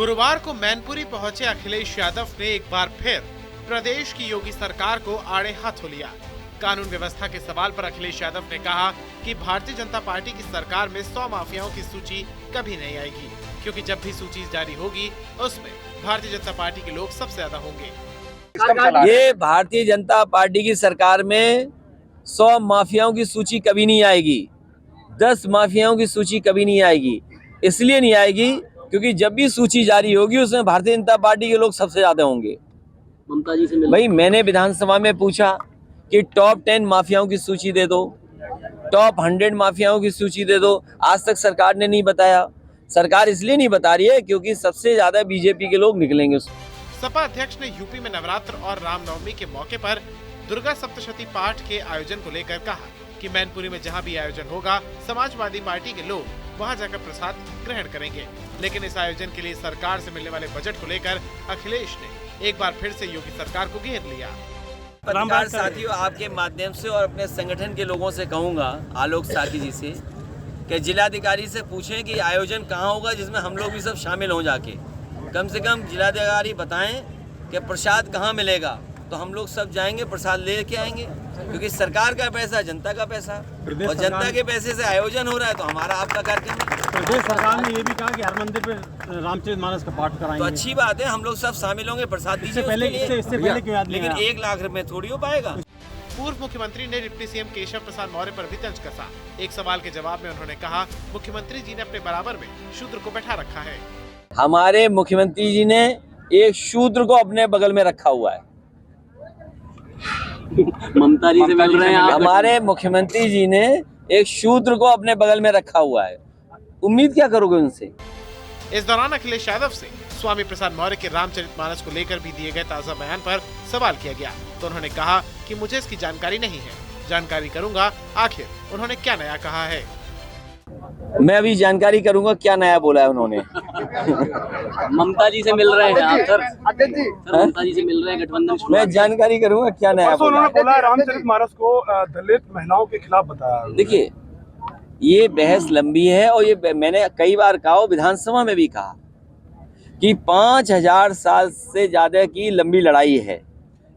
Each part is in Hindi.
गुरुवार को मैनपुरी पहुंचे अखिलेश यादव ने एक बार फिर प्रदेश की योगी सरकार को आड़े हाथों लिया। कानून व्यवस्था के सवाल पर अखिलेश यादव ने कहा कि भारतीय जनता पार्टी की सरकार में 100 माफियाओं की सूची कभी नहीं आएगी, क्योंकि जब भी सूची जारी होगी उसमें भारतीय जनता पार्टी के लोग सबसे ज्यादा होंगे। ये भारतीय जनता पार्टी की सरकार में 100 माफियाओं की सूची कभी नहीं आएगी, 10 माफियाओं की सूची कभी नहीं आएगी। इसलिए नहीं आएगी क्योंकि जब भी सूची जारी होगी उसमें भारतीय जनता पार्टी के लोग सबसे ज्यादा होंगे। ममता जी से भाई मैंने विधानसभा में पूछा कि टॉप 10 माफियाओं की सूची दे दो, टॉप 100 माफियाओं की सूची दे दो। आज तक सरकार ने नहीं बताया। सरकार इसलिए नहीं बता रही है क्योंकि सबसे ज्यादा बीजेपी के लोग निकलेंगे। सपा अध्यक्ष ने यूपी में नवरात्र और रामनवमी के मौके पर दुर्गा सप्तशती पाठ के आयोजन को लेकर कहा कि मैनपुरी में जहां भी आयोजन होगा, समाजवादी पार्टी के लोग वहां जाकर प्रसाद ग्रहण करेंगे। लेकिन इस आयोजन के लिए सरकार से मिलने वाले बजट को लेकर अखिलेश ने एक बार फिर से योगी सरकार को घेर लिया। पत्रकार साथियों, आपके माध्यम से और अपने संगठन के लोगों से कहूंगा, आलोक साथी जी से, कि जिलाधिकारी से पूछें कि आयोजन कहाँ होगा जिसमें हम लोग भी सब शामिल हों। जाके कम से कम जिलाधिकारी बताएं कि प्रसाद कहाँ मिलेगा, तो हम लोग सब जाएंगे, प्रसाद लेके आएंगे। क्योंकि सरकार का पैसा, जनता का पैसा, और जनता के पैसे से आयोजन हो रहा है, तो हमारा आपका कार्यक्रम है। प्रदेश सरकार ने ये भी कहा कि हर मंदिर पे रामचरितमानस का पाठ कराएंगे। तो अच्छी बात है, हम लोग सब शामिल होंगे, प्रसाद दीजिए। इससे पहले क्यों याद नहीं आया? लेकिन 1 लाख रुपए थोड़ी हो पाएगा। पूर्व मुख्यमंत्री ने डिप्टी सीएम केशव प्रसाद मौर्य पर भी तंज कसा। एक सवाल के जवाब में उन्होंने कहा, मुख्यमंत्री जी ने अपने बराबर में शूद्र को बैठा रखा है। हमारे मुख्यमंत्री जी ने एक शूद्र को अपने बगल में रखा हुआ है। ममता जी से मिल रहे हैं आप? हमारे मुख्यमंत्री जी ने एक शूद्र को अपने बगल में रखा हुआ है। उम्मीद क्या करोगे उनसे? इस दौरान अखिलेश यादव से स्वामी प्रसाद मौर्य के रामचरितमानस को लेकर भी दिए गए ताजा बयान पर सवाल किया गया, तो उन्होंने कहा कि मुझे इसकी जानकारी नहीं है, जानकारी करूंगा आखिर उन्होंने क्या नया कहा है। मैं अभी जानकारी करूंगा क्या नया बोला है उन्होंने। ममता जी से मिल रहे हैं आप सर? ममता जी से मिल रहे हैं, गठबंधन। मैं जानकारी करूंगा क्या नया बोला। उन्होंने बोला रामचरितमानस को दलित महिलाओं के खिलाफ बताया। देखिए, ये बहस लंबी है और ये मैंने कई बार कहा, विधानसभा में भी कहा कि 5000 साल से ज्यादा की लंबी लड़ाई है,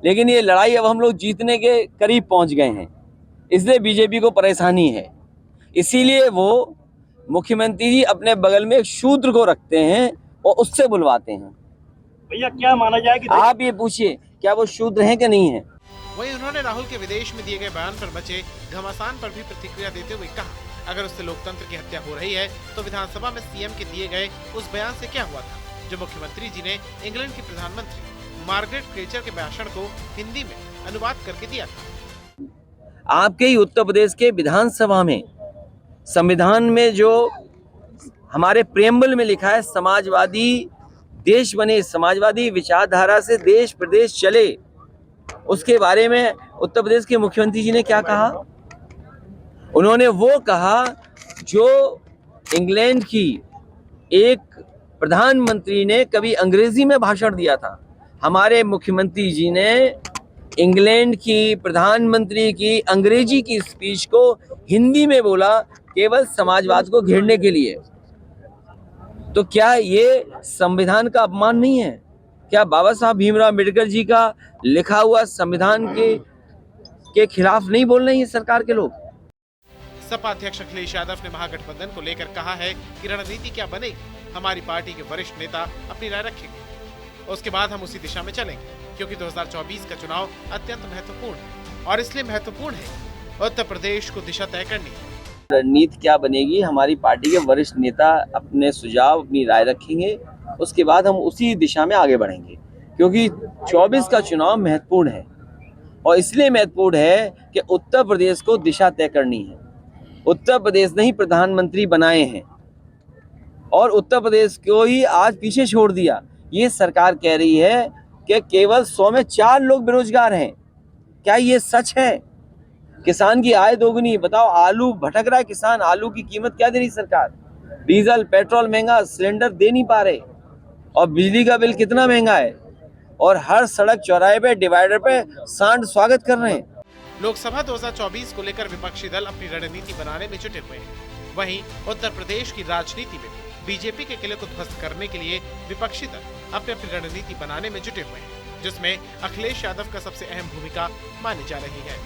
लेकिन ये लड़ाई अब हम लोग जीतने के करीब पहुंच गए हैं, इसलिए बीजेपी को परेशानी है। इसीलिए वो मुख्यमंत्री जी अपने बगल में एक शूद्र को रखते हैं और उससे बुलवाते हैं। भैया क्या माना जाए कि आप ये पूछिए क्या वो शूद्र हैं कि नहीं है। वहीं उन्होंने राहुल के विदेश में दिए गए बयान पर बचे घमासान पर भी प्रतिक्रिया देते हुए कहा, अगर उससे लोकतंत्र की हत्या हो रही है तो विधानसभा में सीएम के दिए गए उस बयान से क्या हुआ था, जो मुख्यमंत्री जी ने इंग्लैंड की प्रधानमंत्री मार्गरेट थैचर के भाषण को हिंदी में अनुवाद करके दिया था। आपके ही उत्तर प्रदेश के विधानसभा में संविधान में जो हमारे प्रेम्बल में लिखा है, समाजवादी देश बने, समाजवादी विचारधारा से देश प्रदेश चले, उसके बारे में उत्तर प्रदेश के मुख्यमंत्री जी ने क्या कहा? उन्होंने वो कहा जो इंग्लैंड की एक प्रधानमंत्री ने कभी अंग्रेजी में भाषण दिया था। हमारे मुख्यमंत्री जी ने इंग्लैंड की प्रधानमंत्री की अंग्रेजी की स्पीच को हिंदी में बोला, केवल समाजवाद को घेरने के लिए। तो क्या ये संविधान का अपमान नहीं है? क्या बाबा साहब भीमराव अम्बेडकर जी का लिखा हुआ संविधान के खिलाफ नहीं बोल रहे हैं सरकार के लोग? सपा अध्यक्ष अखिलेश यादव ने महागठबंधन को लेकर कहा है कि रणनीति क्या बनेगी, हमारी पार्टी के वरिष्ठ नेता अपनी राय रखेंगे, उसके बाद हम उसी दिशा में चलेंगे, क्योंकि 2024 का चुनाव अत्यंत महत्वपूर्ण है और इसलिए महत्वपूर्ण है उत्तर प्रदेश को दिशा तय करनी है। रणनीति क्या बनेगी, हमारी पार्टी के वरिष्ठ नेता अपने सुझाव, अपनी राय रखेंगे, उसके बाद हम उसी दिशा में आगे बढ़ेंगे, क्योंकि 24 का चुनाव महत्वपूर्ण है और इसलिए महत्वपूर्ण है कि उत्तर प्रदेश को दिशा तय करनी है। उत्तर प्रदेश ने ही प्रधानमंत्री बनाए हैं और उत्तर प्रदेश को ही आज पीछे छोड़ दिया। ये सरकार कह रही है कि केवल 100 में 4 लोग बेरोजगार हैं। क्या ये सच है? किसान की आय दोगुनी, बताओ, आलू भटक रहा है किसान, आलू की कीमत क्या दे रही सरकार? डीजल पेट्रोल महंगा, सिलेंडर दे नहीं पा रहे, और बिजली का बिल कितना महंगा है, और हर सड़क चौराहे पे, डिवाइडर पे सांड स्वागत कर रहे हैं। लोकसभा 2024 को लेकर विपक्षी दल अपनी रणनीति बनाने में जुटे हुए हैं। वहीं उत्तर प्रदेश की राजनीति में बीजेपी के किले को ध्वस्त करने के लिए विपक्षी दल अपनी अपनी रणनीति बनाने में जुटे हुए हैं, जिसमें अखिलेश यादव का सबसे अहम भूमिका मानी जा रही है।